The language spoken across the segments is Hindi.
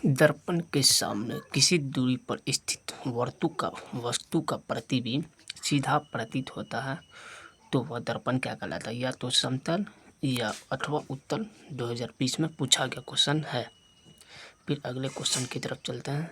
दर्पण के सामने किसी दूरी पर स्थित वस्तु का प्रतिबिंब सीधा प्रतीत होता है तो वह दर्पण क्या कहलाता है? या तो समतल या अथवा उत्तल 2020 में पूछा गया क्वेश्चन है। फिर अगले क्वेश्चन की तरफ चलते हैं।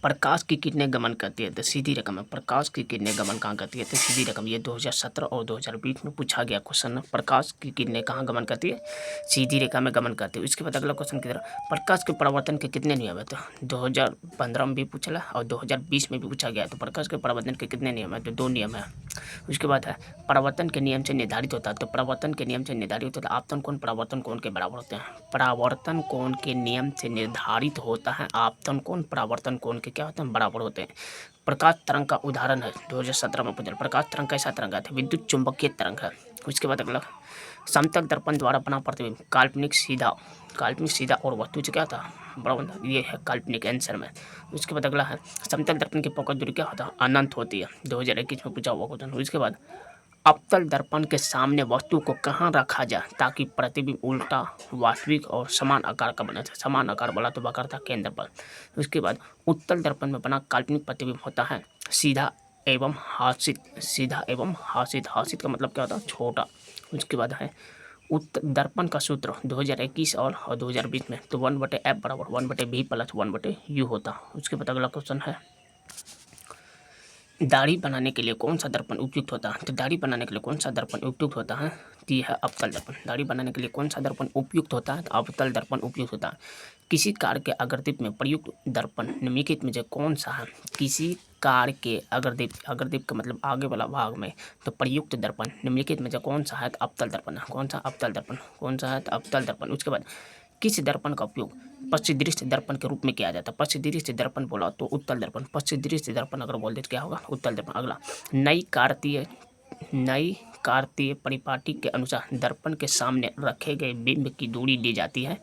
प्रकाश की किरणें गमन करती है तो सीधी रकम है। प्रकाश की किरणें गमन कहाँ करती है तो सीधी रकम। ये 2017 और 2020 में पूछा गया क्वेश्चन है। प्रकाश की किरणें कहाँ गमन करती है? सीधी रेखा में गमन करती है। इसके बाद अगला क्वेश्चन की तरफ, प्रकाश के परावर्तन के कितने नियम है? तो 2015 में भी पूछा है और 2020 में भी पूछा गया। तो प्रकाश के परावर्तन के कितने नियम है? तो 2 नियम है। उसके बाद है परावर्तन के नियम से निर्धारित होता है। तो परावर्तन के नियम से निर्धारित होता है आपतन कोण परावर्तन कोण के बराबर होते हैं। परावर्तन कोण के नियम से निर्धारित होता है आपतन कोण परावर्तन कोण के क्या होते हैं? बराबर होते हैं। प्रकाश तरंग का उदाहरण है 2017 में पूछा। प्रकाश तरंग कैसा तरंग है? विद्युत चुंबकीय तरंग है। उसके बाद अगला समतल दर्पण द्वारा बना प्रतिबिंब काल्पनिक सीधा और वस्तु से क्या था? बराबर। ये है काल्पनिक आंसर में। उसके बाद अगला है समतल दर्पण की फोकस दूरी क्या होता है? अनंत होती है। 2021 में पूछा हुआ क्वेश्चन। उसके बाद अवतल दर्पण के सामने वस्तु को कहाँ रखा जाए ताकि प्रतिबिंब उल्टा वास्तविक और समान आकार का बने? समान आकार बोला तो वक्रता केंद्र पर। उसके बाद उत्तल दर्पण में बना काल्पनिक प्रतिबिंब होता है सीधा एवं हासित। हासित का मतलब क्या होता है? छोटा। उसके बाद है दर्पण का सूत्र 2021 और 2020 में तो 1/f बराबर 1/v प्लस 1/u होता। उसके बाद अगला क्वेश्चन है दाढ़ी बनाने के लिए कौन सा दर्पण उपयुक्त होता है? तो दाढ़ी बनाने के लिए कौन सा दर्पण उपयुक्त होता है? तो यह है अवतल दर्पण। दाढ़ी बनाने के लिए कौन सा दर्पण उपयुक्त होता है? तो अवतल दर्पण उपयुक्त होता है। किसी कार के अग्रदीप में प्रयुक्त दर्पण निम्नलिखित में से कौन सा है? किसी कार के अग्रदीप का मतलब आगे वाला भाग में तो प्रयुक्त दर्पण निम्नलिखित में से कौन सा है? तो अवतल दर्पण है। कौन सा? अवतल दर्पण। कौन सा है? तो अवतल दर्पण। उसके बाद किस दर्पण का उपयोग पश्चिम दृष्टि दर्पण के रूप में किया जाता है? पश्चिम दृष्टि दर्पण बोला तो उत्तल दर्पण। पश्चिम दृष्टि दर्पण अगर बोल दे तो क्या होगा? उत्तल दर्पण। अगला नई कार्तीय परिपाटी के अनुसार दर्पण के सामने रखे गए बिंब की दूरी दी जाती है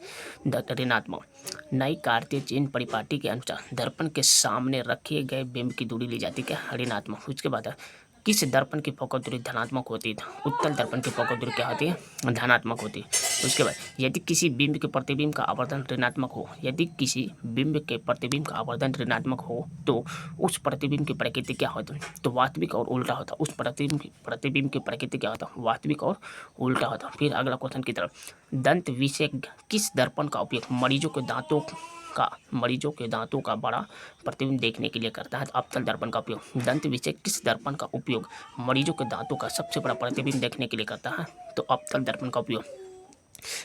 ऋणात्मक। नई कार्तीय चिन्ह परिपाटी के अनुसार दर्पण के सामने रखे गए बिंब की दूरी ली जाती है ऋणात्मक। उसके बाद किस दर्पण की फोकस दूरी धनात्मक होती है? उत्तल दर्पण की फोकस दूरी क्या होती है? धनात्मक होती है। उसके बाद यदि किसी बिंब के प्रतिबिंब का आवर्धन ऋणात्मक हो तो उस प्रतिबिंब की प्रकृति क्या होती है? तो वास्तविक और उल्टा होता है। उस प्रतिबिंब की प्रकृति क्या होता है? वास्तविक और उल्टा होता है। फिर अगला क्वेश्चन की तरफ, दंत विशेषज्ञ किस दर्पण का उपयोग मरीजों के दांतों का बड़ा प्रतिबिंब देखने के लिए करता है? अवतल दर्पण का उपयोग। दंत विशेषज्ञ किस दर्पण का उपयोग मरीजों के दांतों का सबसे बड़ा प्रतिबिंब देखने के लिए करता है? तो अवतल दर्पण का उपयोग।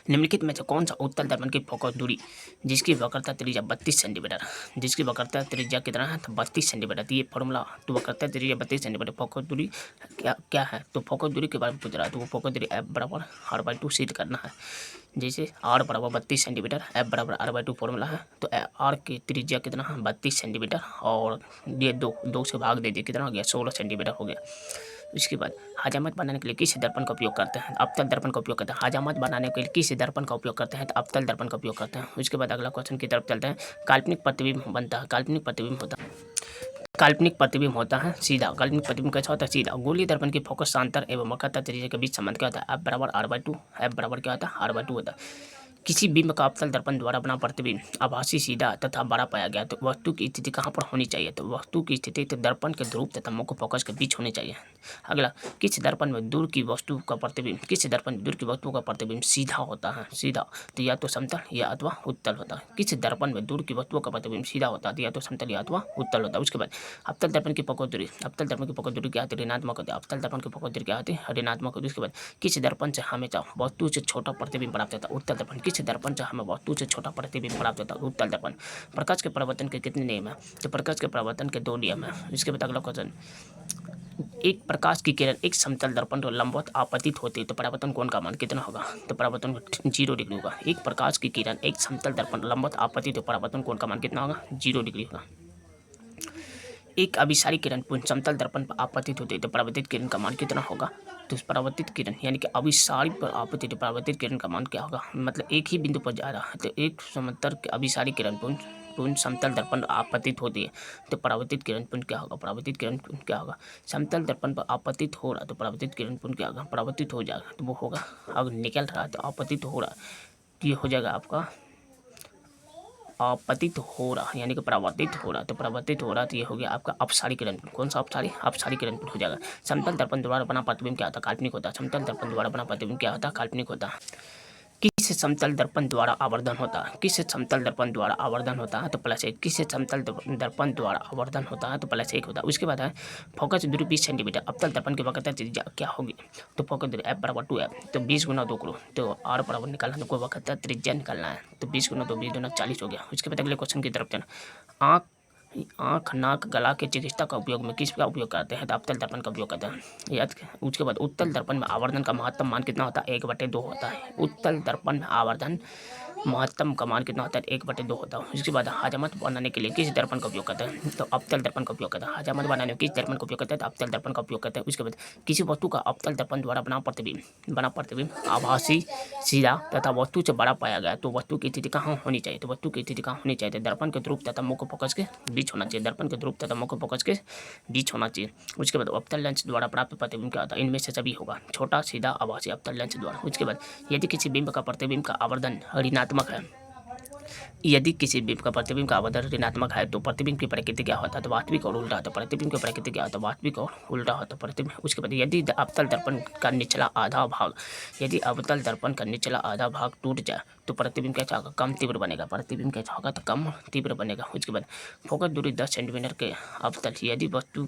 निम्नलिखित में से कौन सा उत्तल दर्पण की फोकस दूरी जिसकी वक्रता त्रिज्या 32 सेंटीमीटर, जिसकी वक्रता त्रिज्या कितना है? तो 32 सेंटीमीटर। तो ये फॉर्मूला तो वक्रता त्रिज्या 32 सेंटीमीटर। फोकस दूरी क्या है? तो फोकस दूरी के बारे में पूछ रहा है तो वो फोकस दूरी F बराबर r/2 सिद्ध करना है। जैसे r बराबर 32 सेंटीमीटर, F बराबर r/2 फॉर्मूला है। तो r की त्रिज्या कितना है? 32 सेंटीमीटर और ये दो से भाग दे दिए कितना हो गया? 16 सेंटीमीटर हो गया। उसके बाद हजामत बनाने के लिए किस दर्पण का उपयोग करते हैं? अवतल दर्पण का उपयोग करते हैं। हजामत बनाने के लिए किस दर्पण का उपयोग करते हैं? तो अवतल दर्पण का उपयोग करते हैं। उसके बाद अगला क्वेश्चन की तरफ चलते हैं। काल्पनिक प्रतिबिंब बनता है। काल्पनिक प्रतिबिंब होता है सीधा। काल्पनिक प्रतिबिंब कैसा होता है? सीधा। गोलीय दर्पण की फोकस सांतर एवं वक्रता त्रिज्या के बीच संबंध क्या होता है? F बराबर r/2। F बराबर क्या होता है? r/2 होता है। किसी बिंब का अवतल दर्पण द्वारा बना प्रतिबिंब आभासी सीधा तथा बड़ा पाया गया तो वस्तु की स्थिति कहाँ पर होनी चाहिए? तो वस्तु की स्थिति तो दर्पण के ध्रुव तथा मुख्य फोकस के बीच होनी चाहिए। अगला किस दर्पण में दूर की वस्तु का प्रतिबिंब सीधा होता है? सीधा। तो या तो समतल या अथवा उत्तल होता है। किस दर्पण में दूर की वस्तुओं का प्रतिबिंब सीधा होता है? तो या तो समतल या अथवा उत्तल होता है। उसके बाद अवतल दर्पण की फोकस दूरी क्या होती है? ऋणात्मक होती है। अवतल दर्पण की फोकस दूरी क्या होती है? ऋणात्मक होती है। उसके बाद किस दर्पण से हमेशा वस्तु से छोटा प्रतिबिंब प्राप्त होता है? उत्तल दर्पण। किस दर्पण से हमें वस्तु से छोटा प्रतिबिंब प्राप्त होता है? उत्तल दर्पण। प्रकाश के परावर्तन के कितने नियम है? तो प्रकाश के परावर्तन के 2 नियम है। इसके बाद अगला क्वेश्चन, एक प्रकाश की किरण एक समतल दर्पण पर लंबवत आपतित होती है तो परावर्तन कोण का मान कितना होगा? तो परावर्तन 0 डिग्री होगा। एक प्रकाश की किरण एक समतल दर्पण लंबवत आपतित तो परावर्तन कोण का मान कितना होगा? 0 डिग्री होगा। एक अभिसारी किरण पुंज समतल दर्पण पर आपतित होती है तो परावर्तित किरण का मान कितना होगा? तो परावर्तित किरण यानी कि अभिसारी पर आपतित परावर्तित किरण का मान क्या होगा? मतलब एक ही बिंदु पर जा रहा है तो एक समतल अभिसारी किरण पुंज समतल दर्पण आपतित होती है तो परावर्तित किरण पुंज क्या होगा? परावर्तित किरण पुंज क्या होगा? समतल दर्पण पर आपतित हो रहा तो परावर्तित किरण पुंज क्या होगा? परावर्तित हो जाएगा तो वो होगा, अगर निकल रहा है तो आपतित हो रहा है तो ये हो जाएगा आपका आपतित हो रहा यानी कि परावर्तित हो रहा, तो परावर्तित हो रहा तो ये हो गया आपका अपसारी किरण पुंज। कौन सा अपसारी किरण पुंज हो जाएगा। समतल दर्पण द्वारा बना प्रतिबिंब क्या होता है, काल्पनिक होता है। समतल दर्पण द्वारा बना प्रतिबिंब क्या होता है, काल्पनिक होता है। किस समतल दर्पण द्वारा आवर्धन होता है, किस समतल दर्पण द्वारा आवर्धन होता है, तो +1। किस समतल दर्पण द्वारा आवर्धन होता है, तो +1 होता है। उसके बाद है फोकस दूरी 20 सेंटीमीटर, अवतल दर्पण की वक्रता त्रिज्या क्या होगी, तो फोकस दूरी F = 2F, तो 20 × 2 करो, तो R बराबर निकालना, तो कोई वक्रता त्रिज्या निकालना है, तो 20 × 2 20 × 40 हो गया। उसके बाद अगले क्वेश्चन की तरफ चलना। आँख नाक गला के चिकित्सा का उपयोग में किसका उपयोग करते हैं, तो अवतल दर्पण का उपयोग करते हैं याद। उसके बाद उत्तल दर्पण में आवर्धन का महत्तम मान कितना होता है, 1/2 होता है। उत्तल दर्पण में आवर्धन महत्तम का मान कितना होता है, 1/2 होता है। उसके बाद हजामत बनाने के लिए किस दर्पण का उपयोग करते हैं, तो अवतल दर्पण का उपयोग करते हैं। हजामत बनाने में किस दर्पण का उपयोग करते हैं, तो अवतल दर्पण का उपयोग करते हैं। उसके बाद किसी वस्तु का अवतल दर्पण द्वारा बना प्रतिबिंब आभासी, सीधा तथा वस्तु से बड़ा पाया गया, तो वस्तु की स्थिति कहाँ होनी चाहिए, तो वस्तु की स्थिति कहाँ होनी चाहिए, तो दर्पण के ध्रुव तथा मुख्य फोकस के बीच होना चाहिए। दर्पण के ध्रुव तथा मुख्य फोकस के बीच होना चाहिए। उसके बाद अवतल लेंस द्वारा प्राप्त प्रतिबिंब क्या होता है, इनमें से सभी होगा, छोटा, सीधा, आभासी, अवतल लेंस द्वारा। उसके बाद यदि किसी बिंब का प्रतिबिंब का आवर्धन ऋणात्मक है, यदि किसी बिंब का प्रतिबिंब का आवर्धन ऋणात्मक है, तो प्रतिबिंब की प्रकृति क्या होता है, तो वास्तविक और उल्टा होता है। प्रतिबिंब की प्रकृति क्या होता है, वास्तविक और उल्टा होता है प्रतिबिंब। उसके बाद यदि अवतल दर्पण का निचला आधा भाग, यदि अवतल दर्पण का निचला आधा भाग टूट जाए, तो प्रतिबिंब कैसा होगा, कम तीव्र बनेगा। प्रतिबिंब कैसा होगा, तो कम तीव्र बनेगा। उसके बाद फोकस दूरी 10 सेंटीमीटर के अवतल, यदि वस्तु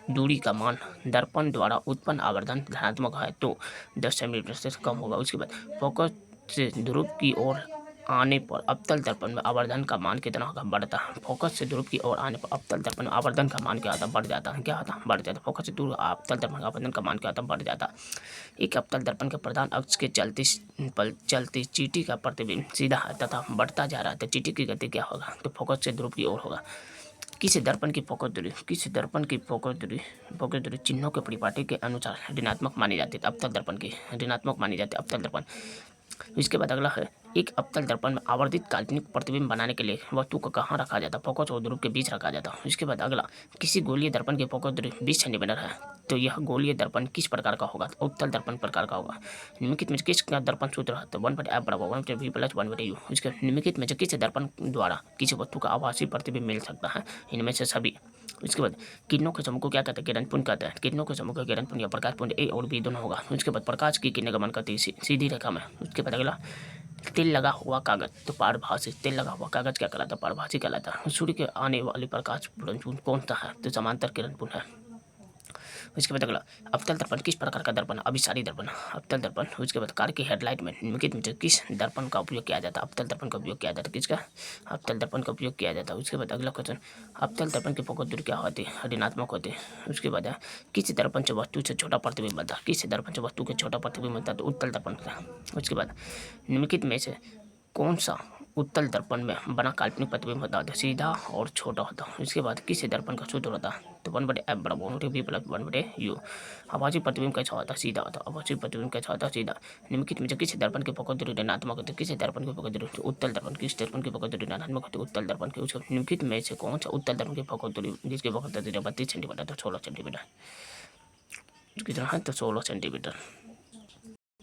दूरी का मान दर्पण द्वारा उत्पन्न आवर्धन धनात्मक है, तो 10 सेंटीमीटर से कम होगा। उसके बाद फोकस से ध्रुव की ओर आने पर अवतल दर्पण में आवर्धन का मान कितना होगा, बढ़ता है। फोकस से ध्रुव की ओर आने पर अवतल दर्पण में आवर्धन का मान क्या होता है, बढ़ जाता है। क्या होता है, बढ़ जाता है। फोकस से दूर अवतल दर्पण का आवर्धन का मान क्या होता है, बढ़ जाता है। एक अवतल दर्पण के प्रधान अक्ष के चलती चींटी का प्रतिबिंब सीधा है तथा बढ़ता जा रहा है, तो चींटी की गति क्या होगा, तो फोकस से ध्रुव की ओर होगा। किसी दर्पण की फोकस दूरी चिन्हों के परिपाटी के अनुसार ऋणात्मक मानी जाती है। अवतल दर्पण की ऋणात्मक मानी जाती है, अवतल दर्पण। इसके बाद अगला है, एक अवतल दर्पण में आवर्धित काल्पनिक प्रतिबिंब बनाने के लिए वस्तु को कहाँ रखा जाता है, फोकस और ध्रुव के बीच रखा जाता है। इसके बाद अगला, किसी गोलीय दर्पण की फोकस दूरी 20 सेंटीमीटर है, तो यह गोलीय दर्पण किस प्रकार का होगा, तो उत्तल दर्पण प्रकार का होगा। निम्नलिखित में किस का दर्पण सूत्र है, तो 1/f = 1/v + 1/u। इसके निम्नलिखित में से किस दर्पण द्वारा किसी वस्तु का आभासी प्रतिबिंब मिल सकता है, इनमें से सभी। उसके बाद किरणों के समूह को क्या कहते हैं, किरण पुंज कहते हैं। किरणों के समूह का किरण पुंज या प्रकाश पुंज A और B दोनों होगा। उसके बाद प्रकाश की किरणें गमन करती है सीधी रेखा में। उसके बाद अगला, तेल लगा हुआ कागज, तो पारभासी। तेल लगा हुआ कागज क्या कहलाता है, पारभासी कहलाता है। सूर्य के आने वाली प्रकाश पुंज कौन सा है, तो समांतर किरण पुंज है। उसके बाद अगला, अवतल दर्पण किस प्रकार का दर्पण, अभिसारी दर्पण, अवतल दर्पण। उसके बाद कार की हेडलाइट में निम्नलिखित में से किस दर्पण का उपयोग किया जाता है, अवतल दर्पण का उपयोग किया जाता है। किसका, अवतल दर्पण का उपयोग किया जाता है। उसके बाद अगला क्वेश्चन, अवतल दर्पण की फोकस दूरी क्या होती है, ऋणात्मक होती है। उसके बाद किस दर्पण से वस्तु से छोटा प्रतिबिंब बनता है, किस दर्पण से वस्तु के छोटा प्रतिबिंब बनता है, तो उत्तल दर्पण का। उसके बाद निम्नलिखित में से कौन सा उत्तल दर्पण में बना काल्पनिक प्रतिबिंब होता है, सीधा और छोटा होता है। इसके बाद किस दर्पण का सूत्र होता है, तो 1/f = 1/v + 1/u। आभासी प्रतिबिंब कैसा होता है, सीधा होता है। आभासी प्रतिबिंब कैसा होता है, सीधा। निम्नलिखित में से किस दर्पण की फोकस दूरी ऋणात्मक होती है, किस दर्पण की फोकस दूरी, उत्तल दर्पण। किस दर्पण की फोकस दूरी ऋणात्मक होती है, उत्तल दर्पण की। उसके निम्नलिखित में से कौन सा उत्तल दर्पण की फोकस दूरी जिसकी फोकस दूरी 32 सेंटीमीटर, तो 16 सेंटीमीटर, कितना है, तो 16 सेंटीमीटर।